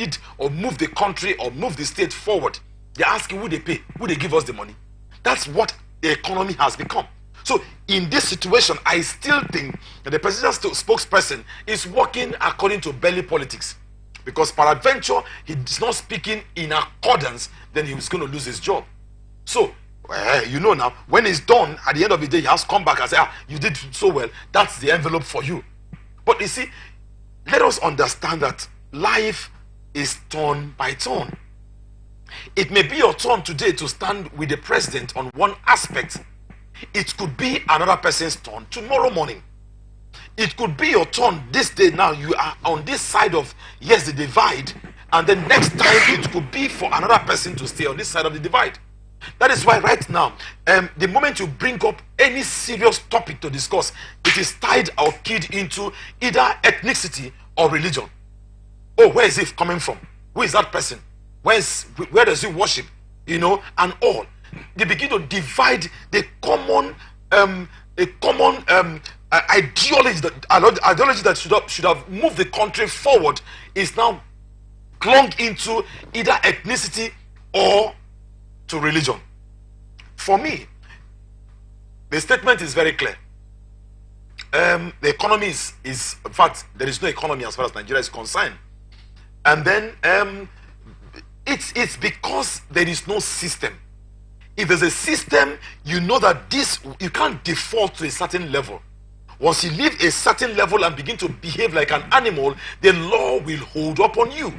lead or move the country or move the state forward. They're asking who they pay, who they give us the money. That's what the economy has become. So in this situation, I still think that the presidential spokesperson is working according to belly politics. Because peradventure, he's not speaking in accordance, then he's going to lose his job. So, you know now, when it's done, at the end of the day, he has to come back and say, you did so well. That's the envelope for you. But you see, let us understand that life is turn by turn. It may be your turn today to stand with the president on one aspect. It could be another person's turn tomorrow morning. It could be your turn this day. Now you are on this side of, yes, the divide, and then next time it could be for another person to stay on this side of the divide. That is why right now, the moment you bring up any serious topic to discuss, it is tied or keyed into either ethnicity or religion. Oh, where is it coming from? Who is that person? Where does he worship? You know, and all. They begin to divide the common ideology that should have moved the country forward is now clung into either ethnicity or to religion. For me, the statement is very clear. The economy is in fact, there is no economy as far as Nigeria is concerned. And then it's because there is no system. If there's a system, you know that you can't default to a certain level. Once you leave a certain level and begin to behave like an animal, the law will hold up on you.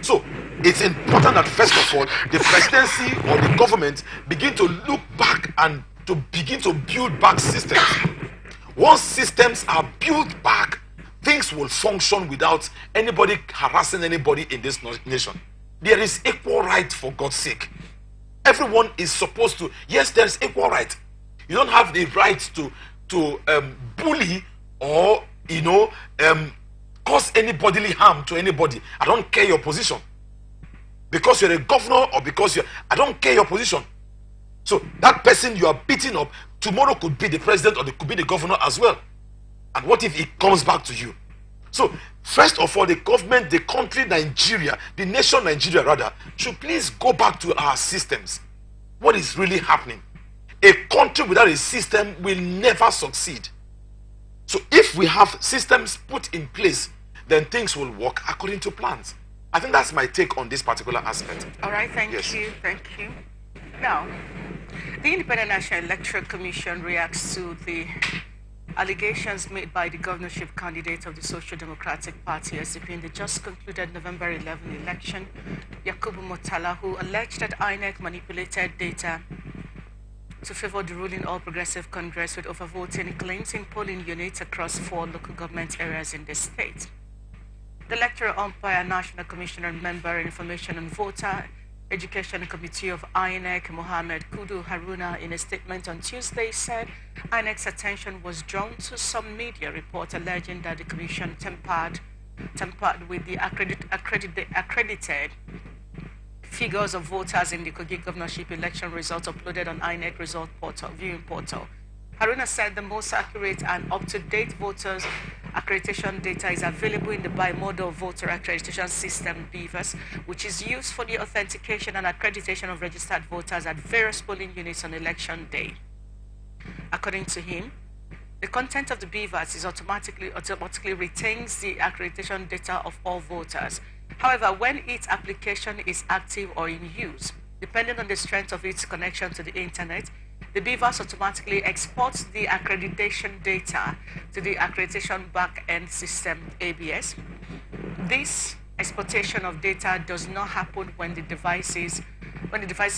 So it's important that first of all, the presidency or the government begin to look back and to begin to build back systems. Once systems are built back, things will function without anybody harassing anybody in this nation. There is equal right, for God's sake. Everyone is supposed to, yes, there's equal right. You don't have the right to bully or, cause any bodily harm to anybody. I don't care your position. Because you're a governor or because I don't care your position. So that person you are beating up, tomorrow could be the president or it could be the governor as well. And what if it comes back to you? So first of all, the government, the country Nigeria, the nation Nigeria rather, should please go back to our systems. What is really happening? A country without a system will never succeed. So if we have systems put in place, then things will work according to plans. I think that's my take on this particular aspect. All right, thank you. Now, the Independent National Electoral Commission reacts to the allegations made by the governorship candidate of the Social Democratic Party, SDP, in the just concluded November 11 election, Yakubu Murtala, who alleged that INEC manipulated data to favor the ruling All Progressive Congress with overvoting claims in polling units across 4 local government areas in the state. The electoral umpire, National Commissioner and Member Information and Voter Education Committee of INEC, Mohammed Kudu Haruna, in a statement on Tuesday, said INEC's attention was drawn to some media reports alleging that the commission tampered with the accredited figures of voters in the Kogi governorship election results uploaded on INEC result portal, viewing portal. Haruna said the most accurate and up-to-date voters accreditation data is available in the bimodal voter accreditation system, BVAS, which is used for the authentication and accreditation of registered voters at various polling units on election day. According to him, the content of the BVAS is automatically retains the accreditation data of all voters. However, when its application is active or in use, depending on the strength of its connection to the internet, the BVAS automatically exports the accreditation data to the accreditation back-end system, ABS. This exportation of data does not happen when the device's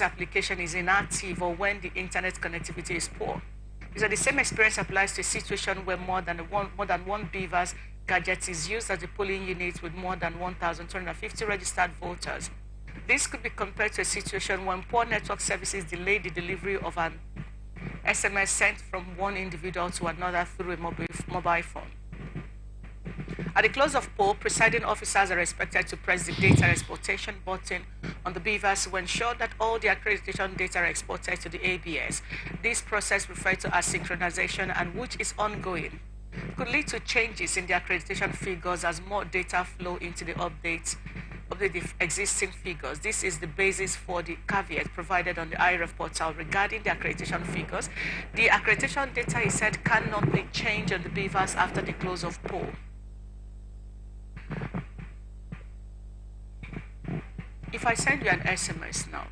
application is inactive or when the internet connectivity is poor. So the same experience applies to a situation where more than one BVAS gadget is used at the polling unit with more than 1,250 registered voters. This could be compared to a situation when poor network services delay the delivery of an SMS sent from one individual to another through a mobile phone. At the close of poll, presiding officers are expected to press the data exportation button on the BVAS to ensure that all the accreditation data are exported to the ABS. This process, referred to as synchronization and which is ongoing, could lead to changes in the accreditation figures as more data flow into the updates update the existing figures. This is the basis for the caveat provided on the IRF portal regarding the accreditation figures. The accreditation data, he said, cannot be changed on the beavers after the close of poll. If I send you an SMS now,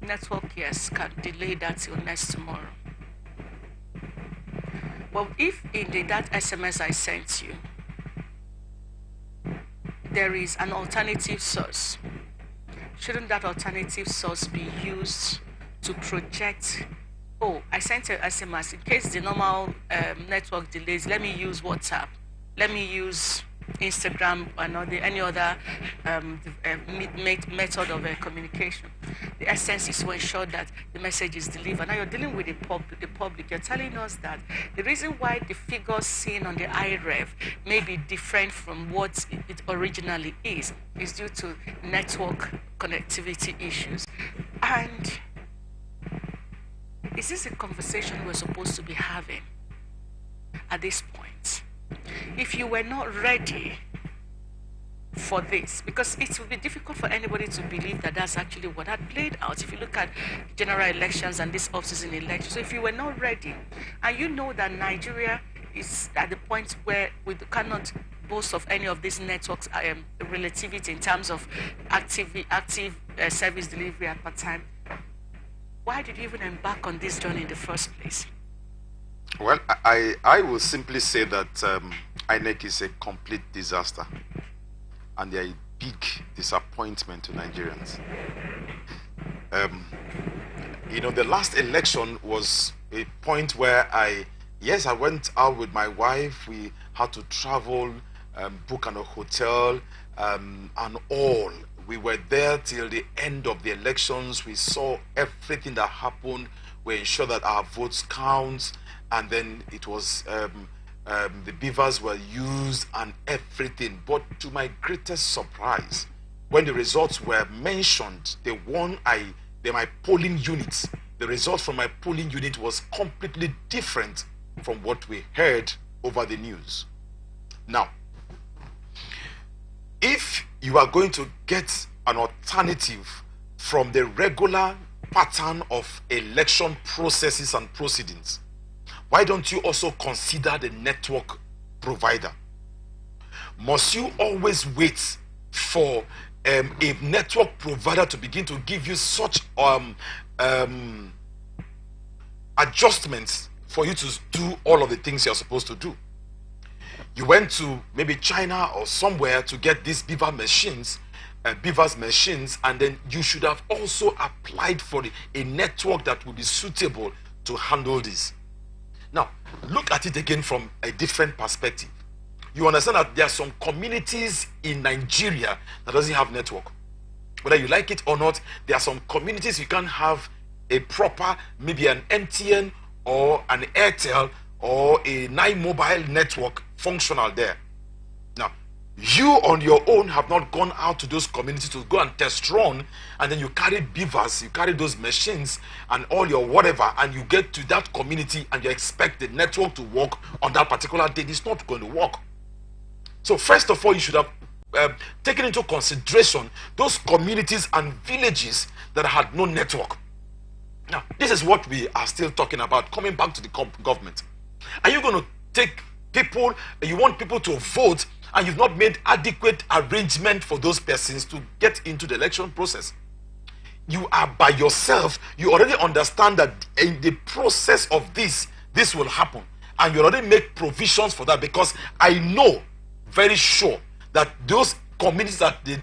network, yes, can delay that till next tomorrow. Well, if indeed that SMS I sent you, there is an alternative source, shouldn't that alternative source be used to project, oh, I sent an SMS, in case the normal network delays, let me use WhatsApp, let me use Instagram, or any other method of communication. The essence is to ensure that the message is delivered. Now you're dealing with the public. You're telling us that the reason why the figures seen on the IREV may be different from what it originally is due to network connectivity issues. And is this a conversation we're supposed to be having at this point? If you were not ready for this, because it will be difficult for anybody to believe that that's actually what had played out. If you look at general elections and this off-season election, so if you were not ready, and you know that Nigeria is at the point where we cannot boast of any of these networks relativity in terms of active service delivery at part time, why did you even embark on this journey in the first place? Well, I will simply say that INEC is a complete disaster, and they are a big disappointment to Nigerians. The last election was a point where I went out with my wife. We had to travel, book a hotel, and all. We were there till the end of the elections. We saw everything that happened. We ensured that our votes count. And then it was the beavers were used and everything. But to my greatest surprise, when the results were mentioned, my polling units, the results from my polling unit was completely different from what we heard over the news. Now, if you are going to get an alternative from the regular pattern of election processes and proceedings, why don't you also consider the network provider? Must you always wait for a network provider to begin to give you such adjustments for you to do all of the things you're supposed to do? You went to maybe China or somewhere to get these beavers machines, and then you should have also applied for a network that would be suitable to handle this. Now, look at it again from a different perspective. You understand that there are some communities in Nigeria that doesn't have network. Whether you like it or not, there are some communities you can't have a proper, maybe an MTN or an Airtel or a 9 mobile network functional there. Now, you on your own have not gone out to those communities to go and test run, and then you carry beavers, you carry those machines and all your whatever, and you get to that community and you expect the network to work on that particular day. It's not going to work. So first of all, you should have taken into consideration those communities and villages that had no network. Now, this is what we are still talking about, coming back to the government. Are you going to take people, you want people to vote, and you've not made adequate arrangement for those persons to get into the election process? You are by yourself. You already understand that in the process of this will happen, and you already make provisions for that, because I know very sure that those communities that the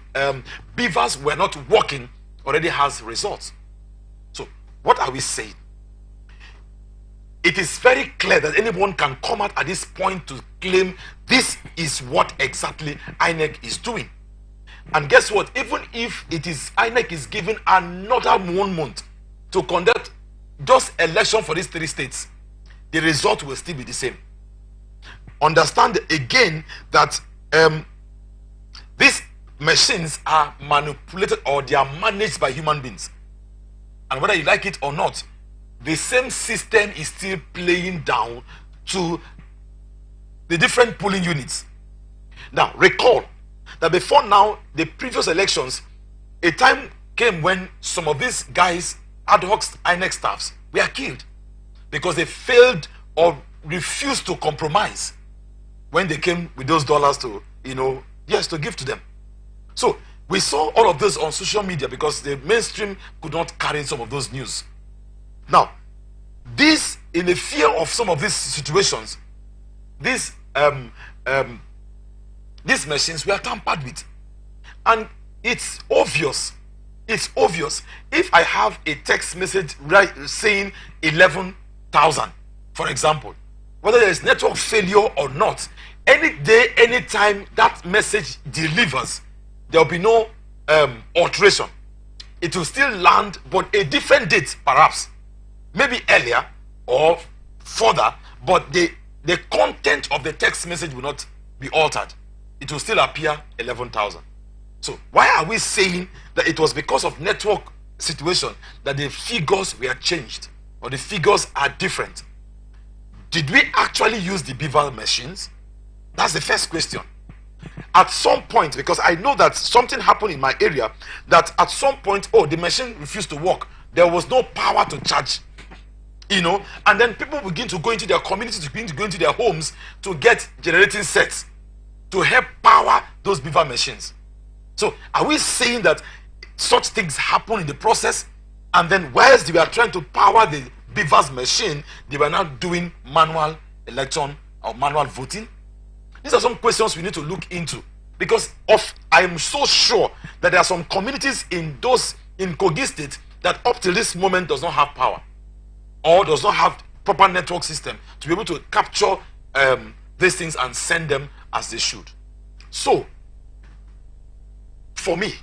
beavers were not working already has results. So what are we saying? It is very clear that anyone can come out at this point to claim this is what exactly INEC is doing. And guess what? Even if it is INEC is given another 1 month to conduct just election for these 3 states, the result will still be the same. Understand again that these machines are manipulated, or they are managed by human beings. And whether you like it or not, the same system is still playing down to the different polling units. Now, recall that before now, the previous elections, a time came when some of these guys, ad hoc INEC staffs, were killed because they failed or refused to compromise when they came with those dollars to, yes, to give to them. So we saw all of this on social media because the mainstream could not carry some of those news. Now, this, in the fear of some of these situations, these machines were tampered with. And it's obvious. It's obvious. If I have a text message saying 11,000, for example, whether there is network failure or not, any day, any time that message delivers, there will be no alteration. It will still land, but a different date, perhaps, maybe earlier or further, but the content of the text message will not be altered. It will still appear 11,000. So why are we saying that it was because of network situation that the figures were changed or the figures are different? Did we actually use the beaver machines? That's the first question. At some point, because I know that something happened in my area, that at some point, the machine refused to work. There was no power to charge. And then people begin to go into their communities, begin to go into their homes to get generating sets to help power those beaver machines. So are we saying that such things happen in the process, and then whilst they were trying to power the beaver's machine, they were not doing manual election or manual voting? These are some questions we need to look into, because I am so sure that there are some communities in Kogi State that up till this moment does not have power or does not have proper network system to be able to capture these things and send them as they should. So, for me,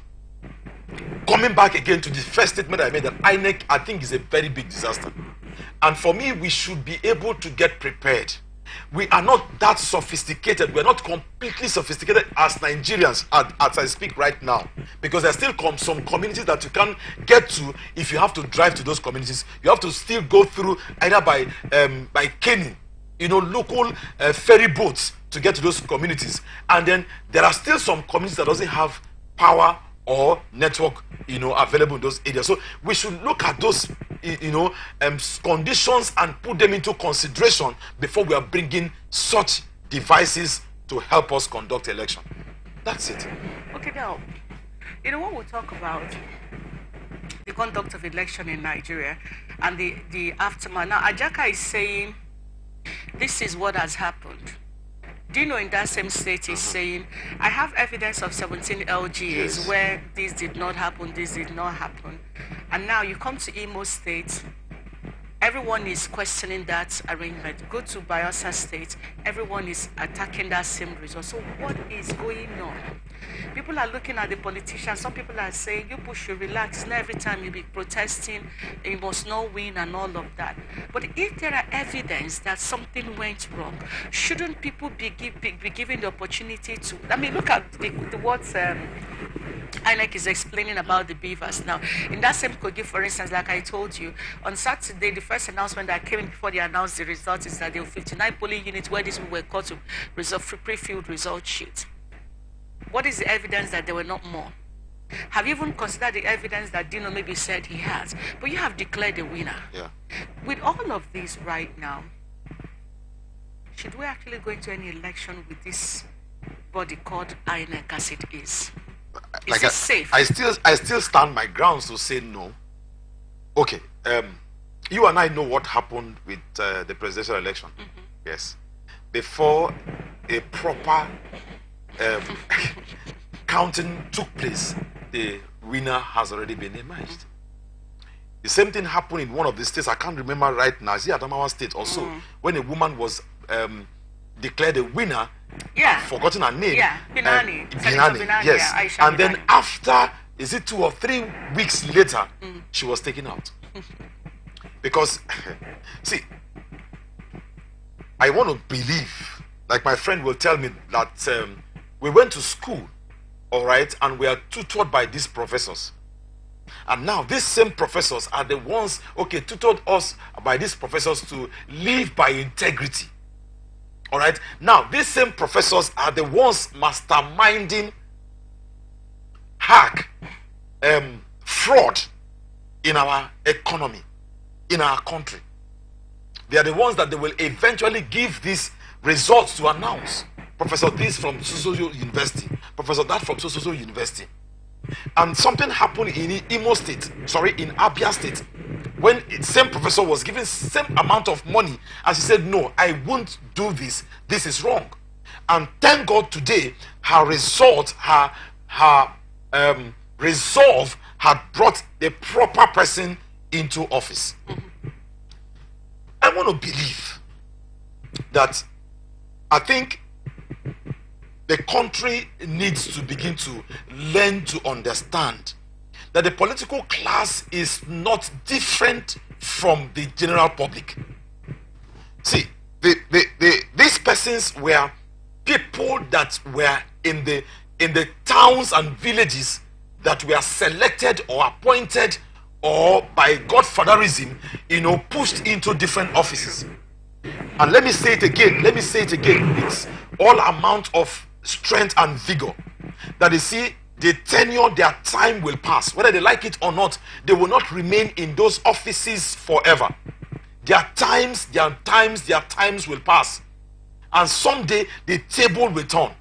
coming back again to the first statement I made, that INEC, I think, is a very big disaster. And for me, we should be able to get prepared. We are not that sophisticated. We're not completely sophisticated as Nigerians as I speak right now, because there's still some communities that you can't get to if you have to drive to those communities. You have to still go through either by caning, local ferry boats to get to those communities. And then there are still some communities that doesn't have power or network available in those areas. So we should look at those conditions and put them into consideration before we are bringing such devices to help us conduct election. That's it. Okay, now, when we talk about the conduct of election in Nigeria and the aftermath, now Ajaka is saying this is what has happened. Dino in that same state is saying, I have evidence of 17 LGAs where this did not happen, this did not happen. And now you come to Imo State, everyone is questioning that arrangement. Go to Bayelsa State, everyone is attacking that same result. So what is going on? People are looking at the politicians. Some people are saying, you people should relax. Not every time you be protesting, you must not win and all of that. But if there are evidence that something went wrong, shouldn't people be given the opportunity to... I mean, look at what INEC is explaining about the beavers. Now, in that same Kogi, for instance, like I told you, on Saturday, the first announcement that came in before they announced the results is that there were 59 polling units where these people were called to resolve pre-filled result sheets. What is the evidence that there were not more? Have you even considered the evidence that Dino maybe said he has? But you have declared a winner. Yeah. With all of this right now, should we actually go into any election with this body called INEC as it is? Is it safe? I still stand my grounds to say no. Okay. You and I know what happened with the presidential election. Mm-hmm. Yes. Before a proper counting took place, the winner has already been emerged. The same thing happened in one of the states, I can't remember right now, is it Adamawa State also, when a woman was declared a winner. Yeah. I've forgotten her name. Yeah, Binani. Binani, yes. Yeah, and then after, is it 2 or 3 weeks later, she was taken out. Because, see, I want to believe, like my friend will tell me that we went to school, all right, and we are tutored by these professors. And now these same professors are the ones, tutored us by these professors to live by integrity. All right. Now, these same professors are the ones masterminding fraud in our economy, in our country. They are the ones that they will eventually give these results to announce. Professor this from so university, professor that from so university. And something happened in Imo State, in Abia State, when the same professor was given same amount of money, and she said, no, I won't do this. This is wrong. And thank God today, her result, her resolve had brought the proper person into office. I want to believe that I think the country needs to begin to learn to understand that the political class is not different from the general public. See, these persons were people that were in the towns and villages that were selected or appointed or by godfatherism, pushed into different offices. And let me say it again, it's all amount of strength and vigor that they see the tenure, their time will pass. Whether they like it or not, they will not remain in those offices forever. Their times will pass. And someday the table will turn.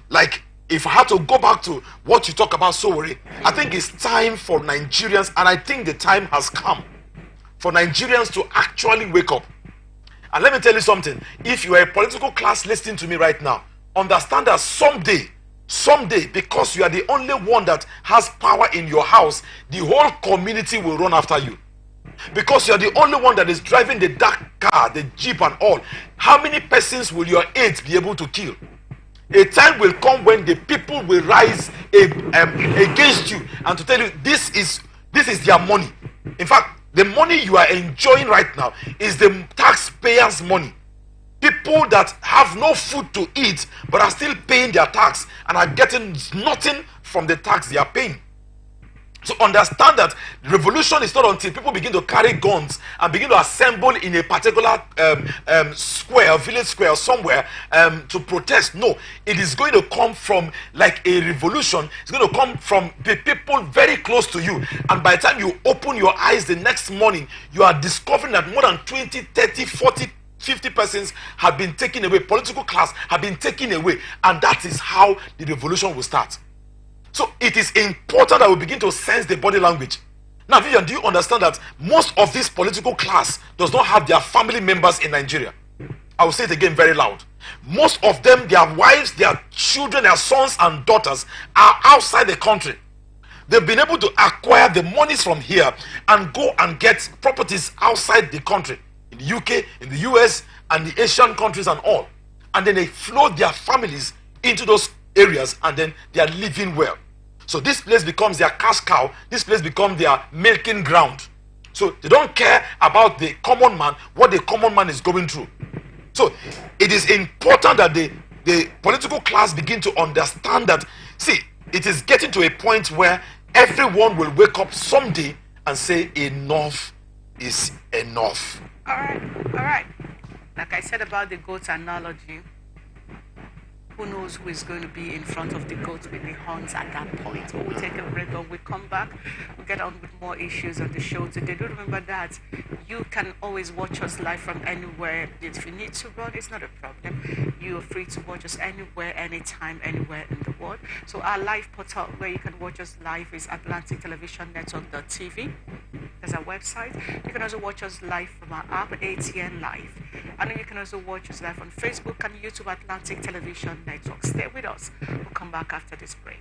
Like, if I had to go back to what you talk about, Sowore, I think it's time for Nigerians, and I think the time has come for Nigerians to actually wake up. And let me tell you something. If you are a political class listening to me right now, understand that someday, because you are the only one that has power in your house, the whole community will run after you. Because you are the only one that is driving the dark car, the jeep and all. How many persons will your aides be able to kill? A time will come when the people will rise against you and to tell you this is their money. In fact, the money you are enjoying right now is the taxpayers' money. People that have no food to eat but are still paying their tax and are getting nothing from the tax they are paying. So understand that revolution is not until people begin to carry guns and begin to assemble in a particular square, village square, somewhere to protest. No, it is going to come from like a revolution. It's going to come from the people very close to you. And by the time you open your eyes the next morning, you are discovering that more than 20, 30, 40, 50 persons have been taken away. Political class have been taken away. And that is how the revolution will start. So it is important that we begin to sense the body language. Now, Vivian, do you understand that most of this political class does not have their family members in Nigeria? I will say it again very loud. Most of them, their wives, their children, their sons and daughters are outside the country. They've been able to acquire the monies from here and go and get properties outside the country, in the UK, in the US, and the Asian countries and all. And then they float their families into those areas and then they are living well. So this place becomes their cash cow. This place becomes their milking ground. So they don't care about the common man, what the common man is going through. So it is important that the political class begin to understand that, see, it is getting to a point where everyone will wake up someday and say enough is enough. All right. Like I said about the goat analogy, who knows who is going to be in front of the goats with the horns at that point. We'll take a break, but we'll come back. We'll get on with more issues on the show today. Do remember that you can always watch us live from anywhere. If you need to run, it's not a problem. You are free to watch us anywhere, anytime, anywhere in the world. So our live portal where you can watch us live is AtlanticTelevisionNetwork.tv. That's our website. You can also watch us live from our app, ATN Live. And then you can also watch us live on Facebook and YouTube, Atlantic Television Network. Stay with us. We'll come back after this break.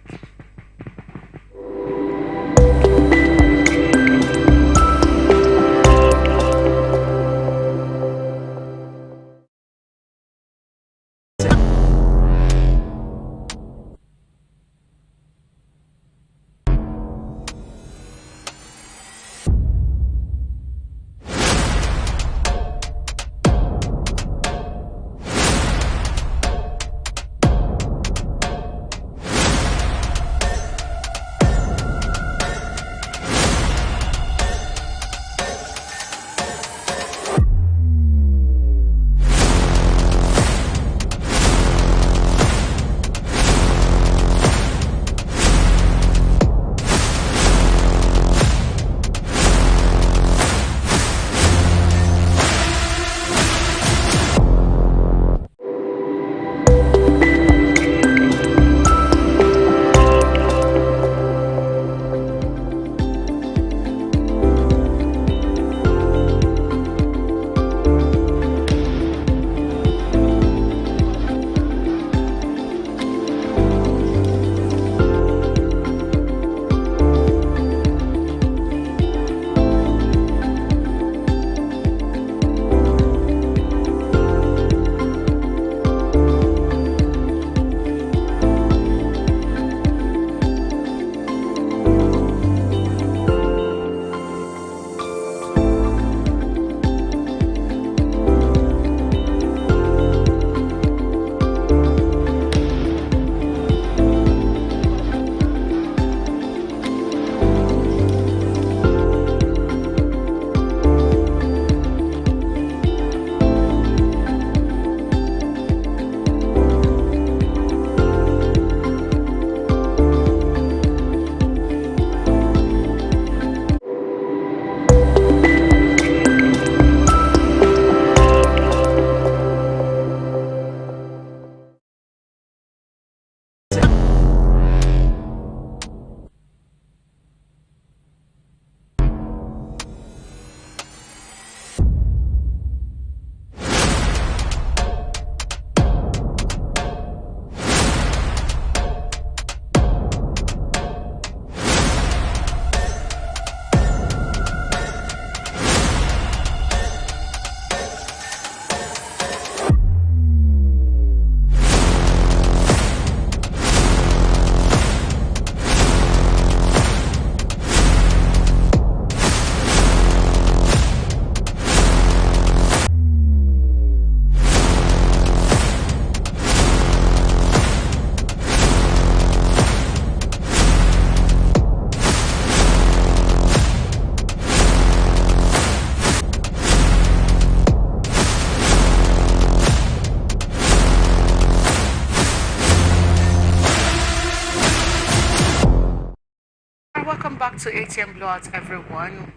Hi, welcome back to ATM Blowout, everyone.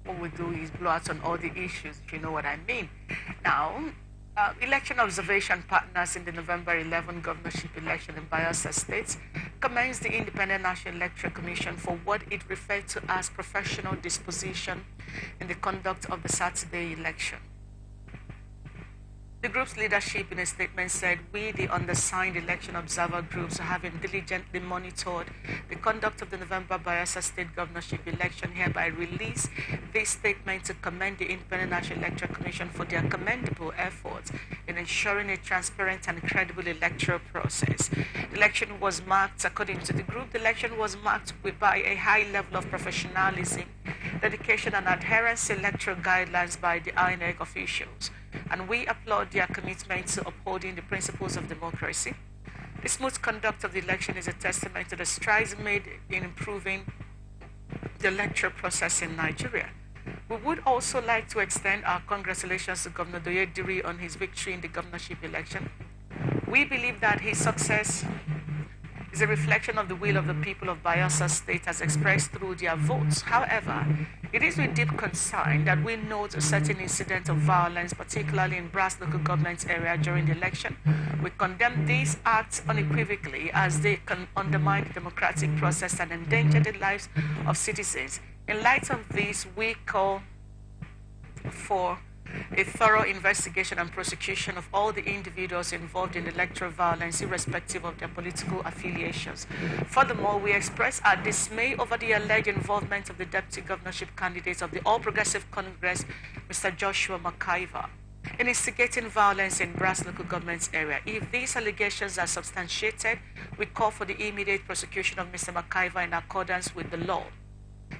What we do is blow out on all the issues, if you know what I mean. Now, election observation partners in the November 11 governorship election in Bayelsa State commenced the Independent National Electoral Commission for what it referred to as professional disposition in the conduct of the Saturday election. The group's leadership in a statement said, "We, the undersigned election observer groups, having diligently monitored the conduct of the November Bayelsa State governorship election, hereby release this statement to commend the Independent National Electoral Commission for their commendable efforts in ensuring a transparent and credible electoral process. The election was marked, according to the group, by a high level of professionalism, dedication, and adherence to electoral guidelines by the INEC officials. And we applaud their commitment to upholding the principles of democracy. The smooth conduct of the election is a testament to the strides made in improving the electoral process in Nigeria. We would also like to extend our congratulations to Governor Doyediri on his victory in the governorship election. We believe that his success is a reflection of the will of the people of Bayelsa State as expressed through their votes. However, it is with deep concern that we note a certain incident of violence, particularly in Brass local government area during the election. We condemn these acts unequivocally as they can undermine the democratic process and endanger the lives of citizens. In light of this, we call for a thorough investigation and prosecution of all the individuals involved in electoral violence, irrespective of their political affiliations. Furthermore, we express our dismay over the alleged involvement of the deputy governorship candidate of the All Progressive Congress, Mr. Joshua McIver, in instigating violence in Brass local government area. If these allegations are substantiated, we call for the immediate prosecution of Mr. McIver in accordance with the law.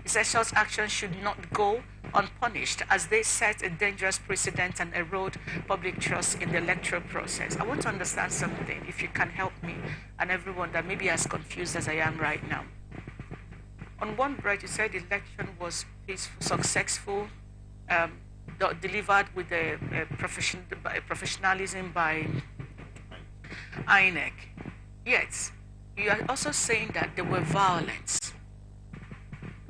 He says such actions should not go unpunished as they set a dangerous precedent and erode public trust in the electoral process. I want to understand something, if you can help me and everyone that may be as confused as I am right now. On one breath, you said the election was peaceful, successful, delivered with professionalism by INEC. Yet, you are also saying that there were violence.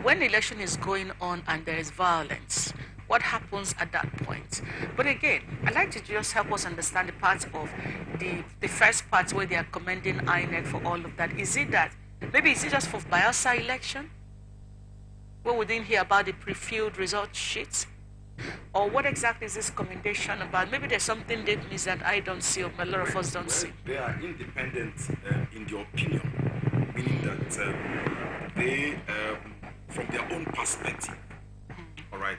When the election is going on and there is violence, what happens at that point? But again, I'd like to just help us understand the part of the first part where they are commending INEC for all of that. Is it just for Bayelsa election? Where we didn't hear about the pre-filled result sheets? Or what exactly is this commendation about? Maybe there's something they miss that I don't see or a lot of us don't see. They are independent in their opinion, meaning that they... from their own perspective, all right,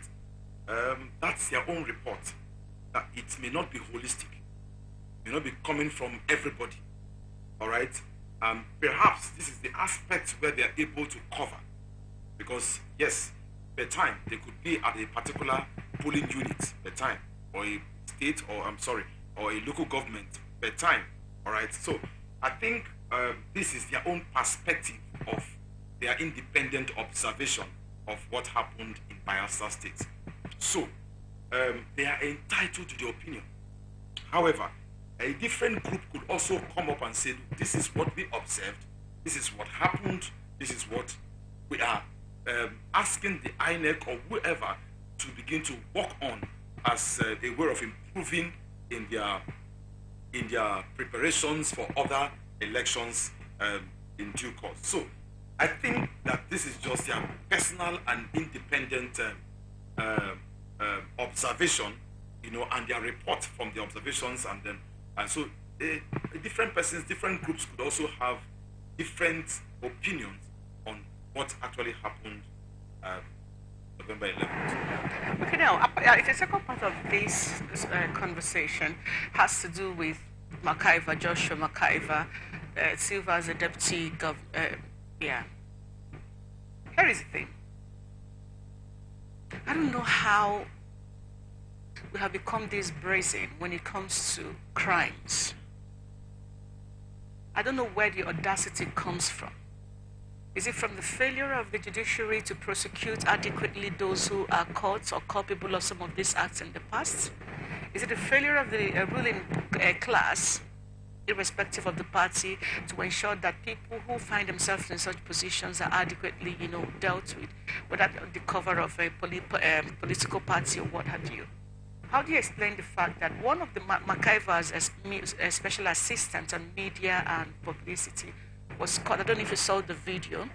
that's their own report. That it may not be holistic, may not be coming from everybody, all right. Perhaps this is the aspect where they are able to cover, because yes, per time they could be at a particular polling unit per time, or a state, or a local government per time, all right. So I think this is their own perspective of their independent observation of what happened in Bayelsa State. So, they are entitled to the opinion. However, a different group could also come up and say, this is what we observed, this is what happened, this is what we are asking the INEC or whoever to begin to work on as a way of improving in their preparations for other elections in due course. So, I think that this is just their personal and independent observation, and their report from the observations, and so different persons, different groups could also have different opinions on what actually happened November 11th. Okay, now the second part of this conversation has to do with McIver, Joshua McIver, Silva as a deputy governor. Yeah. Here is the thing. I don't know how we have become this brazen when it comes to crimes. I don't know where the audacity comes from. Is it from the failure of the judiciary to prosecute adequately those who are caught or culpable of some of these acts in the past? Is it the failure of the ruling class irrespective of the party, to ensure that people who find themselves in such positions are adequately, dealt with, whether under the cover of a political party or what have you. How do you explain the fact that one of the MacIver's special assistants on media and publicity was caught? I don't know if you saw the video.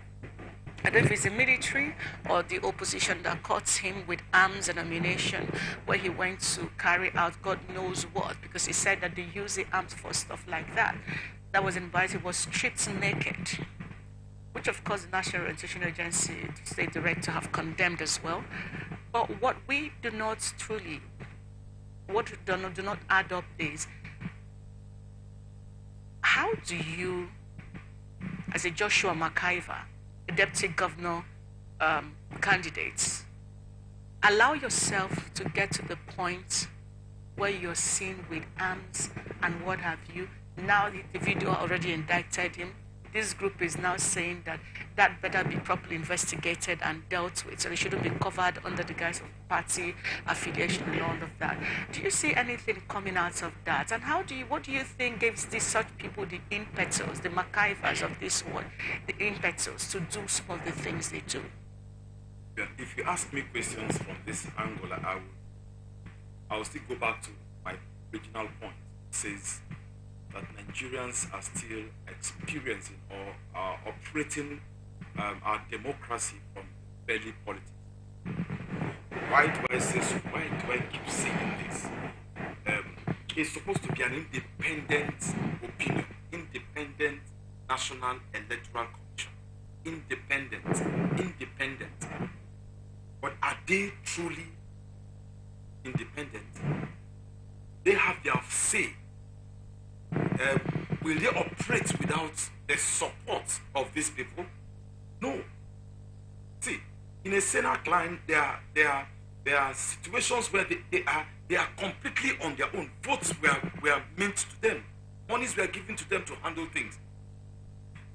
I don't know if it's the military or the opposition that caught him with arms and ammunition, where he went to carry out God knows what, because he said that they use the arms for stuff like that. That was invited, was stripped naked, which of course the National Orientation Agency, the state director, have condemned as well. But what we do not truly, what do not add up is, how do you, as a Joshua MacIver, a deputy governor candidate, allow yourself to get to the point where you're seen with arms and what have you? Now the video already indicted him. This group is now saying that that better be properly investigated and dealt with, so they shouldn't be covered under the guise of party affiliation and all of that. Do you see anything coming out of that? And what do you think gives such people the impetus, the MacIvers of this world, the impetus to do some of the things they do? Yeah, if you ask me questions from this angle, I will still go back to my original point. It says that Nigerians are still experiencing or are operating our democracy from belly politics. Why do I say so? Why do I keep saying this? It's supposed to be an independent opinion, independent National Electoral Commission, independent. But are they truly independent? They have their say. Will they operate without the support of these people? No. See, in a Senate line, there are situations where they are completely on their own. Votes were meant to them. Monies were given to them to handle things.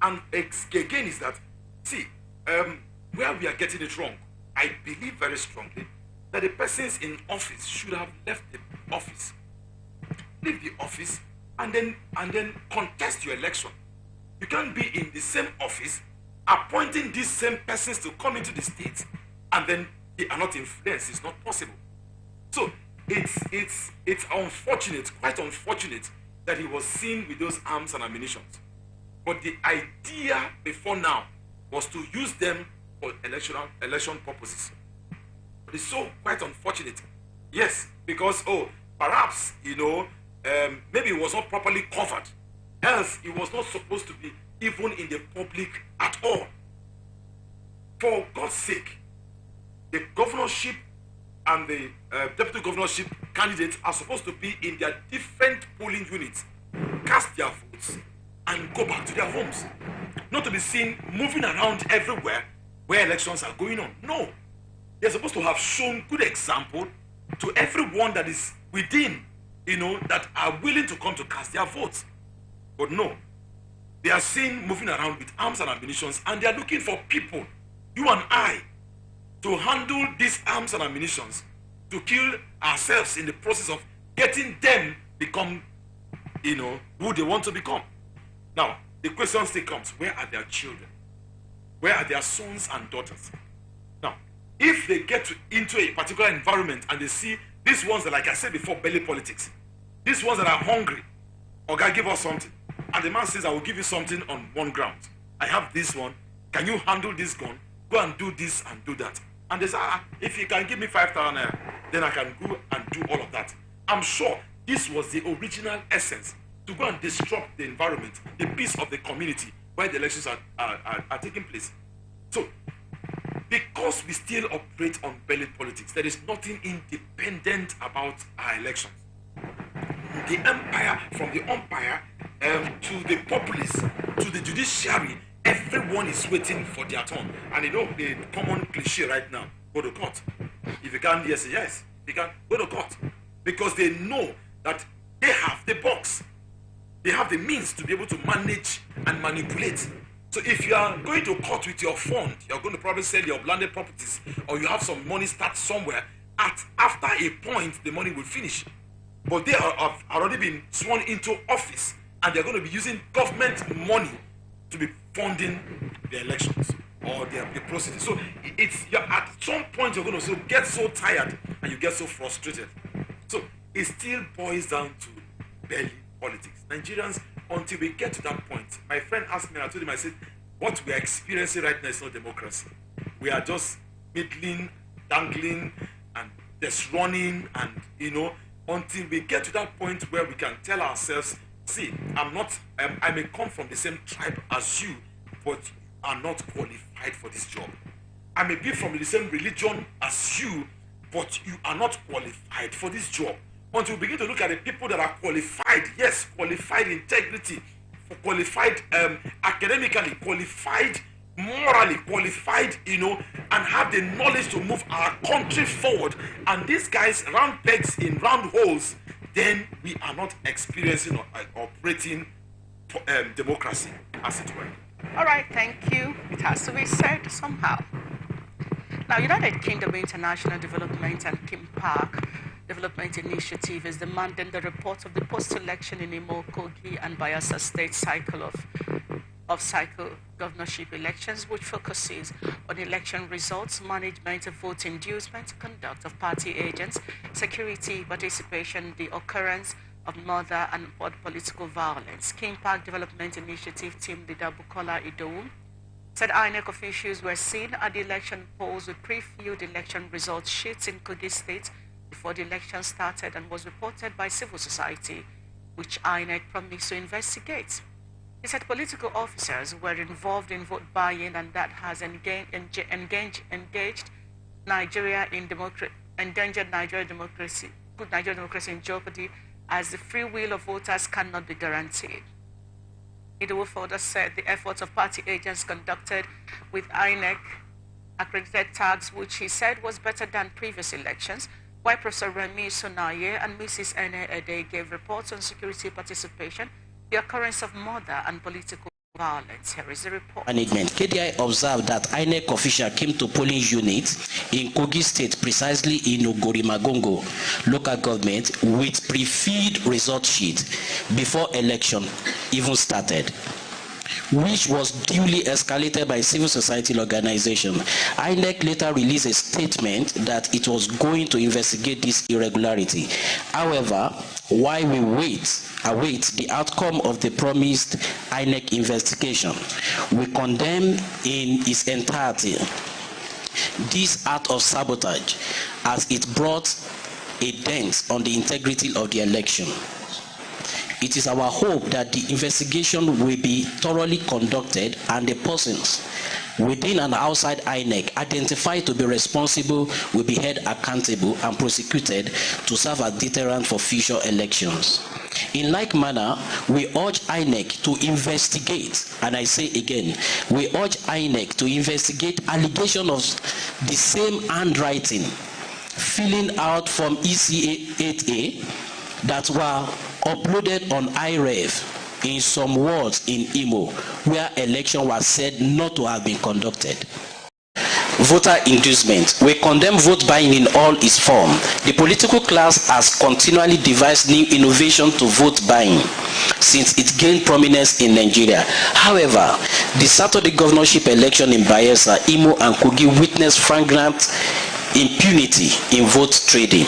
And again is that, see, where we are getting it wrong, I believe very strongly that the persons in office should have left the office. Leave the office and then contest your election. You can't be in the same office appointing these same persons to come into the state and then they are not influenced. It's not possible. So it's unfortunate, quite unfortunate, that he was seen with those arms and ammunition. But the idea before now was to use them for election purposes. But it's so quite unfortunate. Yes, because perhaps maybe it was not properly covered. Else, it was not supposed to be even in the public at all. For God's sake, the governorship and the deputy governorship candidates are supposed to be in their different polling units, cast their votes, and go back to their homes. Not to be seen moving around everywhere where elections are going on. No. They're supposed to have shown good example to everyone that is within, that are willing to come to cast their votes. But no. They are seen moving around with arms and ammunition, and they are looking for people, you and I, to handle these arms and ammunition, to kill ourselves in the process of getting them become, who they want to become. Now, the question still comes, where are their children? Where are their sons and daughters? Now, if they get into a particular environment and they see these ones that, like I said before, belly politics, these ones that are hungry, or God give us something, and the man says, I will give you something on one ground. I have this one. Can you handle this gun? Go and do this and do that. And they say, if you can give me 5,000 naira, then I can go and do all of that. I'm sure this was the original essence, to go and disrupt the environment, the peace of the community where the elections are taking place. So, because we still operate on belly politics, there is nothing independent about our elections. The empire, from the umpire to the populace, to the judiciary, everyone is waiting for their turn. And the common cliche right now, go to court. If you can't, yes, yes. If you can't, go to court. Because they know that they have the box. They have the means to be able to manage and manipulate. So if you are going to court with your fund, you're going to probably sell your landed properties, or you have some money start somewhere, after a point, the money will finish. But they have already been sworn into office. and they're going to be using government money to be funding the elections or the process. So at some point you're going to get so tired and you get so frustrated. So it still boils down to belly politics. Nigerians, until we get to that point, my friend asked me, I told him, I said, what we are experiencing right now is not democracy. We are just middling, dangling, and just running, and until we get to that point where we can tell ourselves, see, I may come from the same tribe as you, but you are not qualified for this job. I may be from the same religion as you, but you are not qualified for this job. Until we begin to look at the people that are qualified, yes, qualified integrity, qualified academically, qualified morally, qualified, and have the knowledge to move our country forward. And these guys round pegs in round holes, then we are not experiencing or operating democracy, as it were. All right, thank you. It has to be said somehow. Now, United Kingdom International Development and King Park Development Initiative is demanding the report of the post-election in Imo, Kogi, and Bayelsa State cycle of cycle governorship elections, which focuses on election results, management of vote inducement, conduct of party agents, security, participation, the occurrence of murder and political violence. King Park Development Initiative team leader Bukola Idowu said INEC officials were seen at the election polls with pre-filled election results sheets in Kogi State before the election started, and was reported by civil society, which INEC promised to investigate. He said political officers were involved in vote buying, and that has engaged Nigeria in endangered Nigerian democracy, put Nigerian democracy in jeopardy, as the free will of voters cannot be guaranteed. Idowu further said the efforts of party agents conducted with INEC accredited tags, which he said was better than previous elections, while Professor Remi Sonaye and Mrs. Ene Ede gave reports on security participation, the occurrence of murder and political violence. Here is the report. Management. KDI observed that INEC official came to polling units in Kogi State, precisely in Ogorimagongo local government, with pre-filled result sheet before election even started, which was duly escalated by civil society organization. INEC later released a statement that it was going to investigate this irregularity. However, while we await the outcome of the promised INEC investigation, we condemn in its entirety this act of sabotage, as it brought a dent on the integrity of the election. It is our hope that the investigation will be thoroughly conducted and the persons within and outside INEC identified to be responsible will be held accountable and prosecuted to serve as deterrent for future elections. In like manner, we urge INEC to investigate, and I say again, we urge INEC to investigate allegations of the same handwriting filling out from ECA 8A that were uploaded on IREV in some wards in Imo, where election was said not to have been conducted. Voter inducement. We condemn vote buying in all its form. The political class has continually devised new innovation to vote buying since it gained prominence in Nigeria. However, the Saturday governorship election in Bayelsa, Imo, and Kogi witnessed flagrant impunity in vote trading.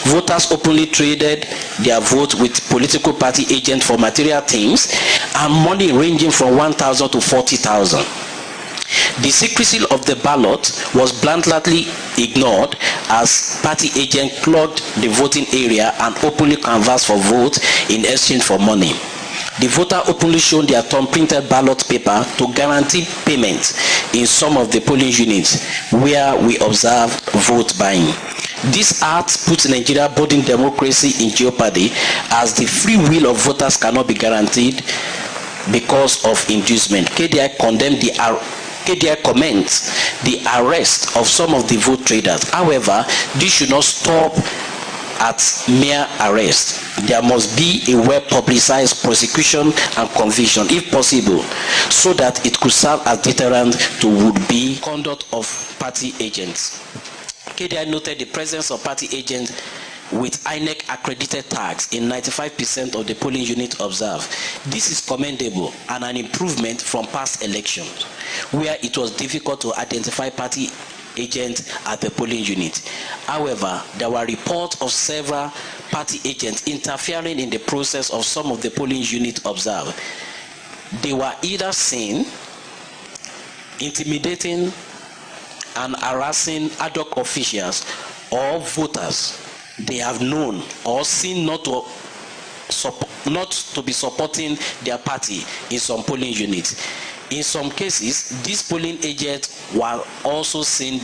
Voters openly traded their vote with political party agents for material things and money ranging from 1,000 to 40,000. The secrecy of the ballot was blatantly ignored as party agents clogged the voting area and openly canvassed for votes in exchange for money. The voter openly showed their thumb-printed ballot paper to guarantee payment in some of the polling units where we observed vote buying. This act puts Nigeria budding democracy in jeopardy, as the free will of voters cannot be guaranteed because of inducement. KDI commends the arrest of some of the vote traders. However, this should not stop at mere arrest. There must be a well-publicized prosecution and conviction, if possible, so that it could serve as deterrent to would-be conduct of party agents. KDI noted the presence of party agents with INEC accredited tags in 95% of the polling units observed. This is commendable and an improvement from past elections, where it was difficult to identify party agents at the polling unit. However, there were reports of several party agents interfering in the process of some of the polling units observed. They were either seen intimidating and harassing ad hoc officials or voters they have known or seen not to be supporting their party in some polling units. In some cases, these polling agents were also seen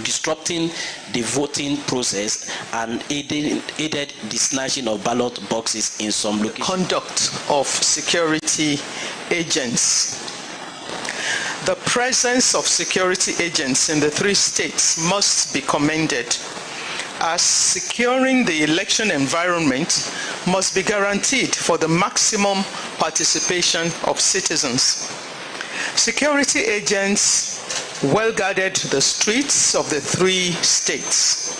disrupting the voting process and aided the snatching of ballot boxes in some locations. Conduct of security agents. The presence of security agents in the 3 states must be commended, as securing the election environment must be guaranteed for the maximum participation of citizens. Security agents well guarded the streets of the 3 states.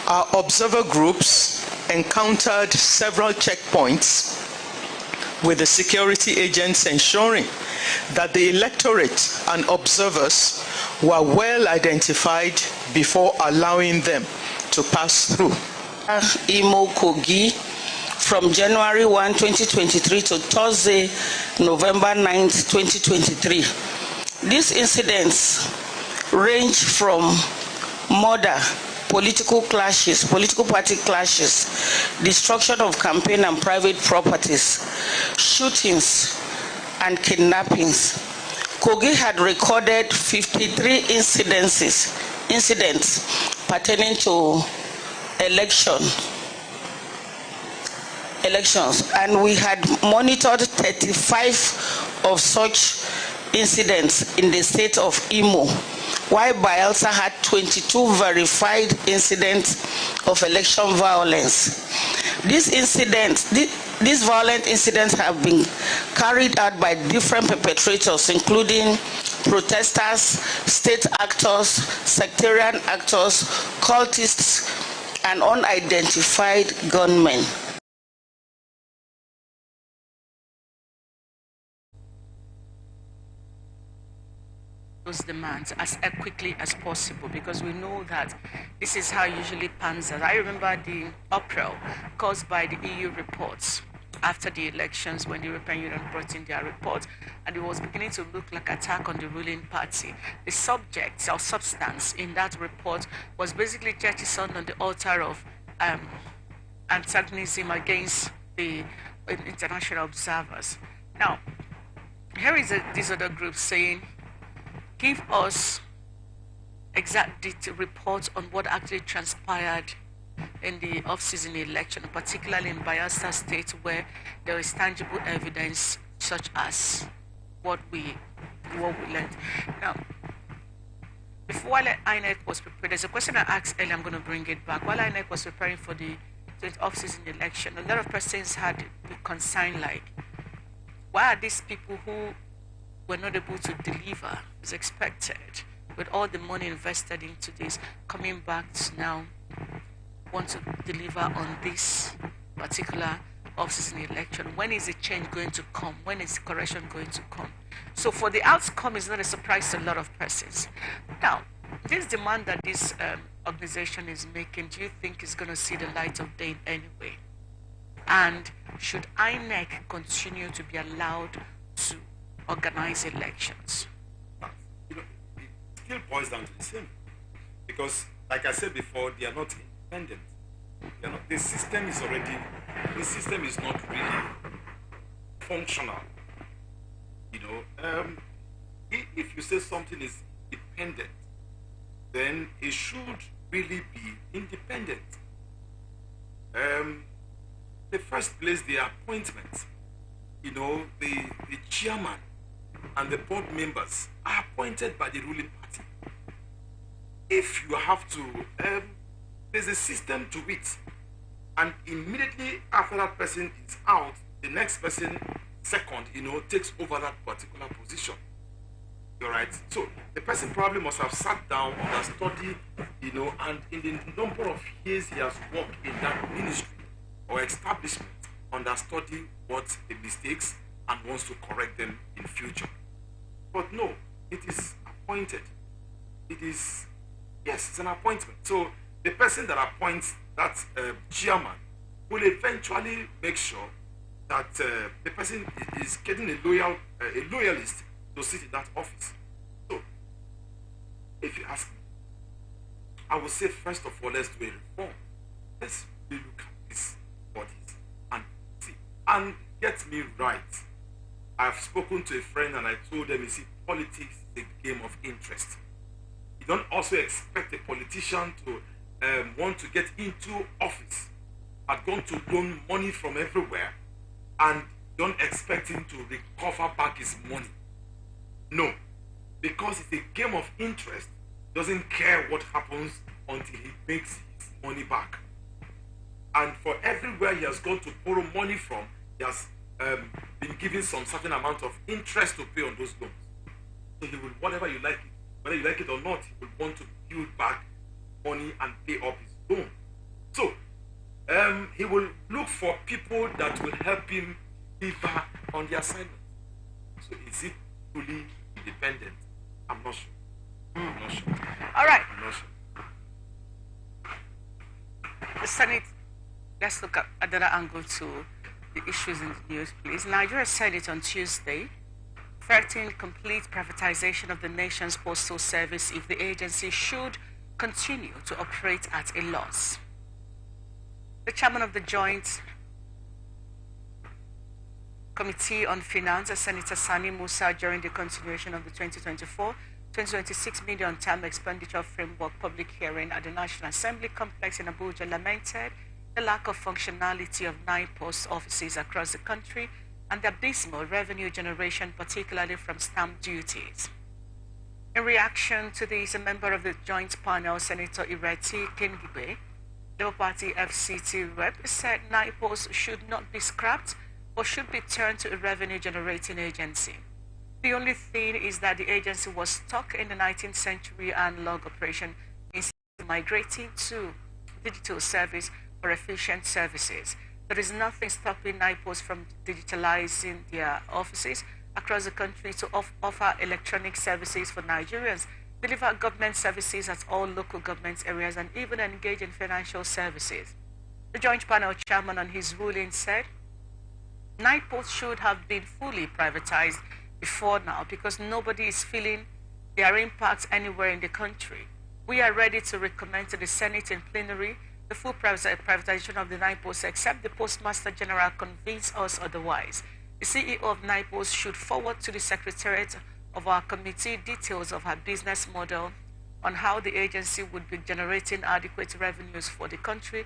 Our observer groups encountered several checkpoints with the security agents ensuring that the electorate and observers were well identified before allowing them to pass through. Imo Kogi from January 1, 2023 to Thursday, November 9, 2023. These incidents range from murder, political clashes, political party clashes, destruction of campaign and private properties, shootings, and kidnappings. Kogi had recorded 53 incidents pertaining to elections, and we had monitored 35 of such incidents in the state of Imo, while Bayelsa had 22 verified incidents of election violence. These violent incidents have been carried out by different perpetrators, including protesters, state actors, sectarian actors, cultists, and unidentified gunmen. Those demands as quickly as possible, because we know that this is how usually pans out. I remember the uproar caused by the EU reports after the elections, when the European Union brought in their report, and it was beginning to look like attack on the ruling party. The subject or substance in that report was basically jettisoned on the altar of antagonism against the international observers. Now, here is this other group saying, give us exact reports on what actually transpired in the off-season election, particularly in Bayelsa State, where there is tangible evidence such as what we learned. Now, before INEC was prepared, there's a question I asked earlier, I'm going to bring it back. While INEC was preparing for the off-season election, a lot of persons had the concern like, why are these people who were not able to deliver as expected, with all the money invested into this, coming back to now want to deliver on this particular off-season election? When is the change going to come? When is the correction going to come? So for the outcome is not a surprise to a lot of persons. Now, this demand that this organization is making, do you think is going to see the light of day anyway? And should INEC continue to be allowed to organize elections? You know, it still boils down to the same, because, like I said before, they are not independent. The system is not really functional. You know, if you say something is dependent, then it should really be independent. The first place, the appointment, you know, the chairman and the board members are appointed by the ruling party. If you have to, there's a system to it, and immediately after that person is out, the next person, second, you know, takes over that particular position. All right. So the person probably must have sat down and studied, and in the number of years he has worked in that ministry or establishment, understudy what the mistakes and wants to correct them in future. But no, it is appointed. It is, yes, it's an appointment. So the person that appoints that chairman will eventually make sure that the person is getting a loyalist to sit in that office. So, if you ask me, I would say first of all, let's do a reform. Let's really look at these bodies and see and get me right. I've spoken to a friend and I told them, you see, politics is a game of interest. You don't also expect a politician to want to get into office, had gone to loan money from everywhere, and don't expect him to recover back his money. No, because it's a game of interest. Doesn't care what happens until he makes his money back. And for everywhere he has gone to borrow money from, he has been given some certain amount of interest to pay on those loans. So he will, whether you like it or not, he will want to build back money and pay up his loan. So he will look for people that will help him deliver on the assignment. So is it truly independent? I'm not sure. I'm not sure. All right. I'm not sure. The Senate, let's look at another angle to the issues in the news, please. Nigeria Senate on Tuesday threatened complete privatization of the nation's postal service if the agency should continue to operate at a loss. The chairman of the Joint Committee on Finance, Senator Sani Musa, during the continuation of the 2024-2026 medium-term expenditure framework public hearing at the National Assembly complex in Abuja, lamented the lack of functionality of 9 post offices across the country and the abysmal revenue generation, particularly from stamp duties. In reaction to this, a member of the joint panel, Senator Ireti Kengibe, Labour Party FCT rep, said 9 posts should not be scrapped or should be turned to a revenue-generating agency. The only thing is that the agency was stuck in the 19th century analog operation instead of migrating to digital service for efficient services. There is nothing stopping NIPOs from digitalizing their offices across the country to offer electronic services for Nigerians, deliver government services at all local government areas, and even engage in financial services. The joint panel chairman on his ruling said, NIPOs should have been fully privatized before now because nobody is feeling their impact anywhere in the country. We are ready to recommend to the Senate in plenary the full privatization of the NIPOs, except the Postmaster General convince us otherwise. The CEO of NIPOs should forward to the Secretariat of our committee details of her business model on how the agency would be generating adequate revenues for the country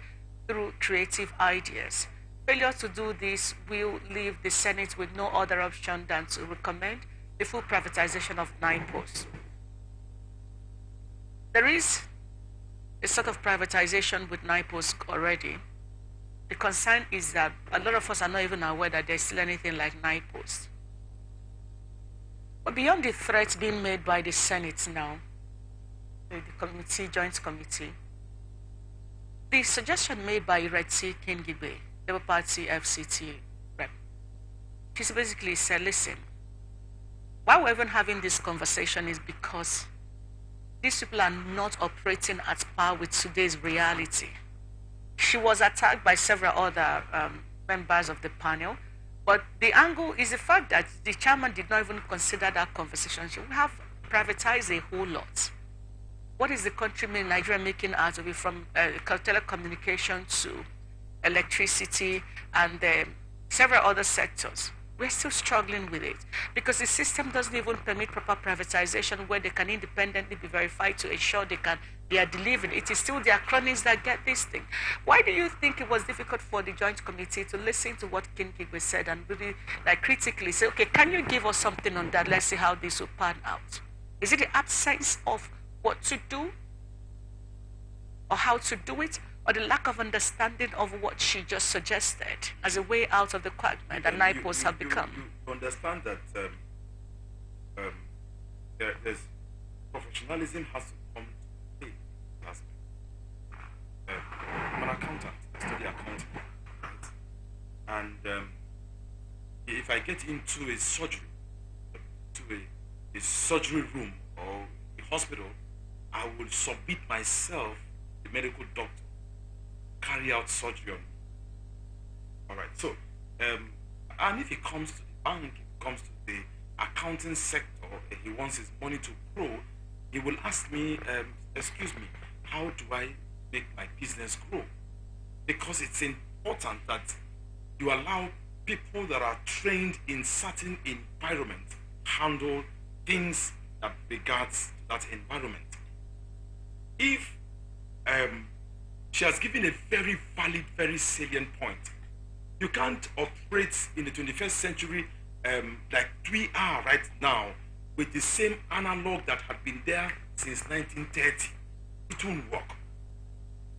through creative ideas. Failure to do this will leave the Senate with no other option than to recommend the full privatization of NIPOs. There is a sort of privatization with NIPOs already. The concern is that a lot of us are not even aware that there's still anything like NIPOs. But beyond the threats being made by the Senate now, the committee, joint committee, the suggestion made by Ireti Kengibe, Labour Party FCT rep, she basically said, listen, why we're even having this conversation is because these people are not operating at par with today's reality. She was attacked by several other members of the panel, but the angle is the fact that the chairman did not even consider that conversation. She would have privatized a whole lot. What is the country, Nigeria, making out of it, from telecommunication to electricity and several other sectors? We're still struggling with it because the system doesn't even permit proper privatization where they can independently be verified to ensure they are delivering. It is still their cronies that get this thing. Why do you think it was difficult for the joint committee to listen to what King Kigwe said and really critically say, okay, can you give us something on that? Let's see how this will pan out. Is it the absence of what to do or how to do it, or the lack of understanding of what she just suggested as a way out of the quagmire that NIPOs have become? You understand that there's professionalism has to come to play. I'm an accountant. I study accounting, right? And if I get into a surgery, a surgery room or a hospital, I will submit myself, the medical doctor, carry out surgery on me. All right. So, and if it comes to the bank, if it comes to the accounting sector, he wants his money to grow, he will ask me, excuse me, how do I make my business grow? Because it's important that you allow people that are trained in certain environment handle things that regards that environment. If she has given a very valid, very salient point, you can't operate in the 21st century like we are right now with the same analog that had been there since 1930. It won't work.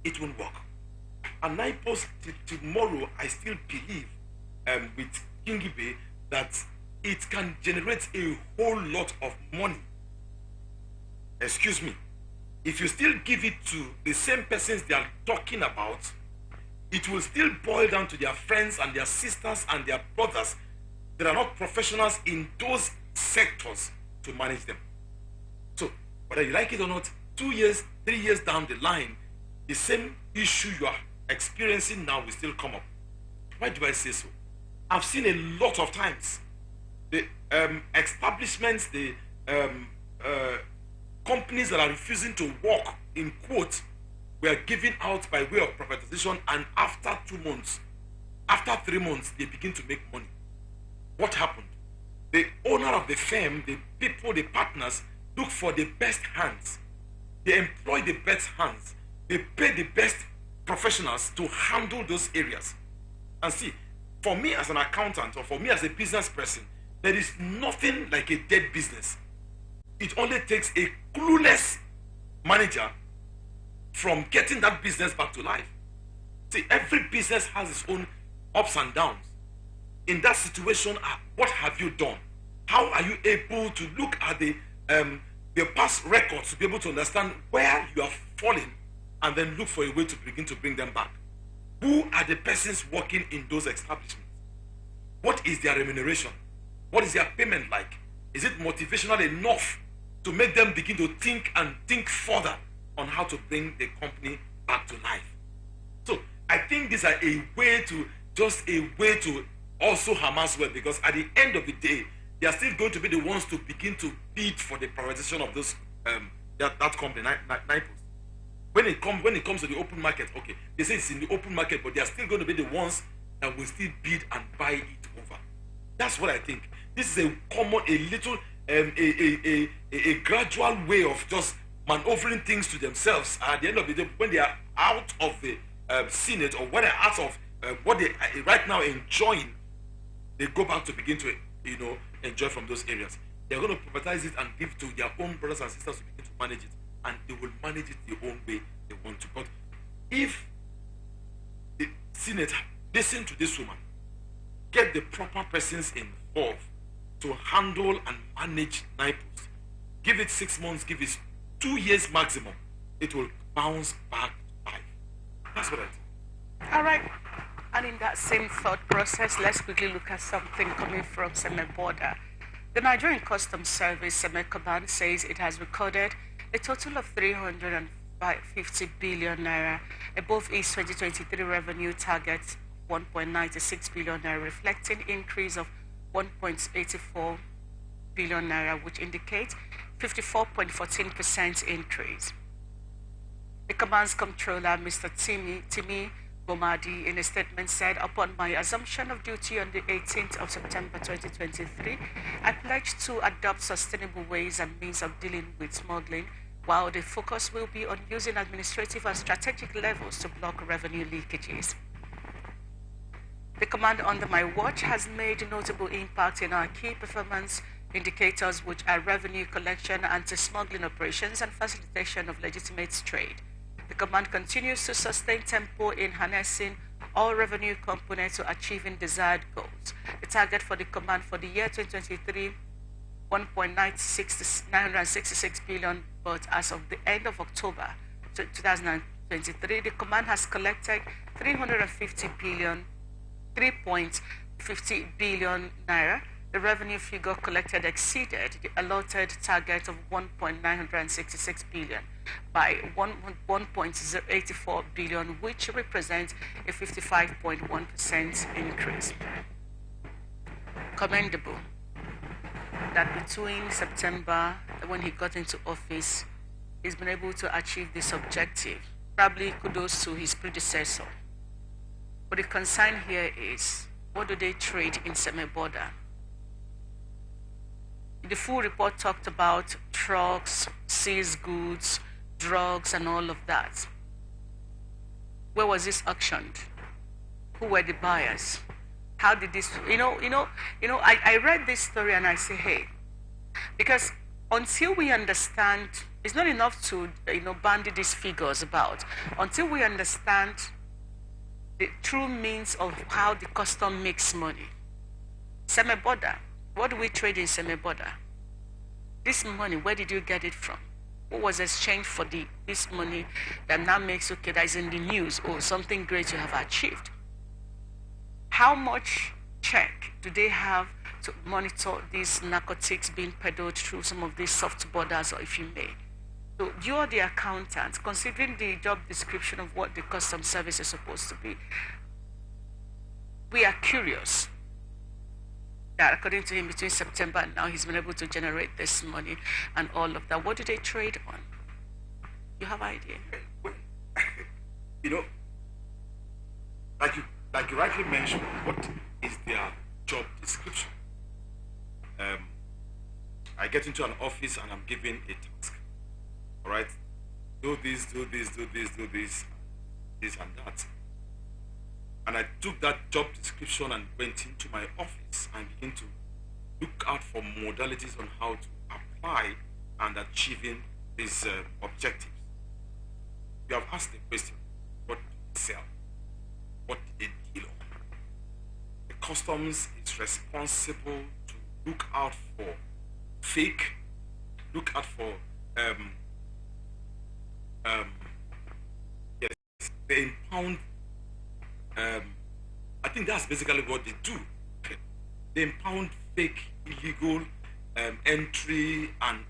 It won't work. And I post tomorrow, I still believe with Kingibe that it can generate a whole lot of money. Excuse me. If you still give it to the same persons they are talking about, it will still boil down to their friends and their sisters and their brothers that are not professionals in those sectors to manage them. So, whether you like it or not, 2 years, 3 years down the line, the same issue you are experiencing now will still come up. Why do I say so? I've seen a lot of times the establishments, the companies that are refusing to work, in quotes, were given out by way of privatization, and after 2 months, after 3 months, they begin to make money. What happened? The owner of the firm, the people, the partners, look for the best hands. They employ the best hands. They pay the best professionals to handle those areas. And see, for me as an accountant or for me as a business person, there is nothing like a dead business. It only takes a clueless manager from getting that business back to life. See, every business has its own ups and downs. In that situation, what have you done? How are you able to look at the past records to be able to understand where you are falling and then look for a way to begin to bring them back? Who are the persons working in those establishments? What is their remuneration? What is their payment like? Is it motivational enough to make them begin to think and think further on how to bring the company back to life? So I think these are a way to also Hamas well, because at the end of the day, they are still going to be the ones to begin to bid for the privatization of those that company, Nipos. When it comes to the open market, okay, they say it's in the open market, but they are still going to be the ones that will still bid and buy it over. That's what I think. This is a gradual way of just maneuvering things to themselves. At the end of the day, when they are out of the Senate, or when they are out of what they are right now enjoying, they go back to begin to enjoy from those areas. They're going to privatize it and give to their own brothers and sisters to begin to manage it, and they will manage it the own way they want to. But if the Senate listen to this woman, get the proper persons involved to handle and manage Nipos, give it 6 months, give it 2 years maximum, it will bounce back to life. That's what I think. All right. And in that same thought process, let's quickly look at something coming from Border. The Nigerian Customs Service, Command, says it has recorded a total of 350 billion naira above its 2023 revenue target, 1.96 billion naira, reflecting increase of 1.84 billion naira, which indicates 54.14% increase. The Command's Comptroller, Mr. Timi Bomadi, in a statement said, upon my assumption of duty on the 18th of September 2023, I pledged to adopt sustainable ways and means of dealing with smuggling, while the focus will be on using administrative and strategic levels to block revenue leakages. The command under my watch has made a notable impact in our key performance indicators, which are revenue collection, anti-smuggling operations, and facilitation of legitimate trade. The command continues to sustain tempo in harnessing all revenue components to achieving desired goals. The target for the command for the year 2023 966 billion, but as of the end of October 2023, the command has collected 350 billion, 3.50 billion naira. The revenue figure collected exceeded the allotted target of 1.966 billion by 1.084 billion, which represents a 55.1% increase. Commendable that between September, when he got into office, he's been able to achieve this objective. Probably kudos to his predecessor. But the concern here is, what do they trade in semi-border? The full report talked about trucks, seized goods, drugs, and all of that. Where was this auctioned? Who were the buyers? How did this? I read this story and I say, hey, because until we understand, it's not enough to bandy these figures about. Until we understand the true means of how the custom makes money. Semi-border. What do we trade in semi-border? This money, where did you get it from? What was exchanged for this money that now makes, okay, that is in the news, or something great you have achieved? How much check do they have to monitor these narcotics being peddled through some of these soft borders, or if you may? So you're the accountant, considering the job description of what the custom service is supposed to be. We are curious that according to him, between September and now, he's been able to generate this money and all of that. What do they trade on? You have idea? Like you rightly mentioned, what is their job description? I get into an office and I'm given a task. All right, do this, do this, do this, do this, this and that. And I took that job description and went into my office and began to look out for modalities on how to apply and achieving these objectives. You have asked the question, what do they sell? What do they deal on? The customs is responsible to look out for fake, look out for yes, they impound. I think that's basically what they do. They impound fake, illegal entry and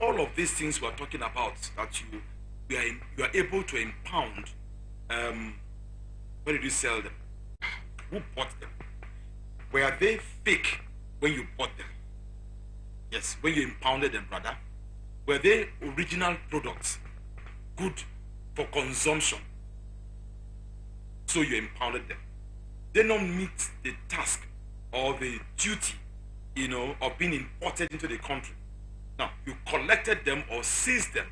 all of these things we're talking about that you are able to impound. Where did you sell them? Who bought them? Were they fake when you bought them? Yes, when you impounded them, brother. Were they original products, good for consumption? So you impounded them. They don't meet the task or the duty, of being imported into the country. Now, you collected them or seized them,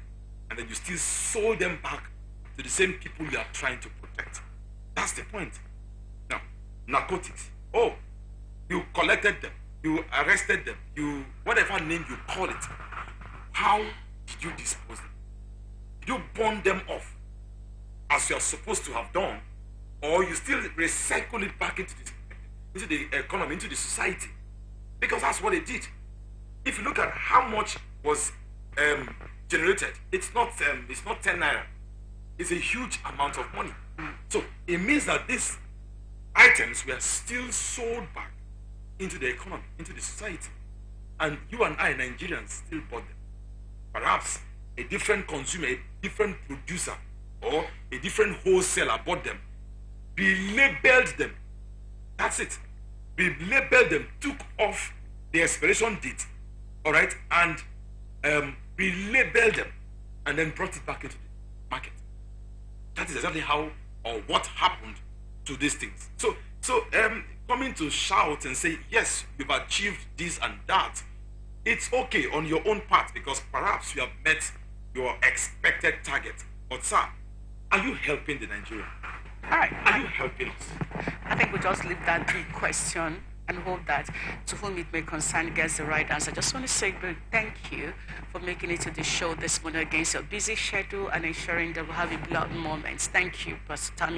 and then you still sold them back to the same people you are trying to protect. That's the point. Now, narcotics. Oh, you collected them, you arrested them, you whatever name you call it. How did you dispose them? Did you burn them off as you are supposed to have done, or you still recycle it back into the economy, into the society? Because that's what they did. If you look at how much was generated, it's not 10 naira. It's a huge amount of money. So it means that these items were still sold back into the economy, into the society. And you and I, Nigerians, still bought them. Perhaps a different consumer, a different producer, or a different wholesaler bought them, relabeled them. That's it. Relabeled them, took off the expiration date, all right, and relabeled them, and then brought it back into the market. That is exactly how or what happened to these things. So coming to shout and say, yes, you've achieved this and that, it's okay on your own part, because perhaps you have met your expected target. But sir, are you helping the Nigerian? All right. Are you helping us? I think we just leave that big question and hope that to whom it may concern gets the right answer. Just want to say great thank you for making it to the show this morning against your busy schedule and ensuring that we'll have a blowout moments. Thank you, Pastor Tammy.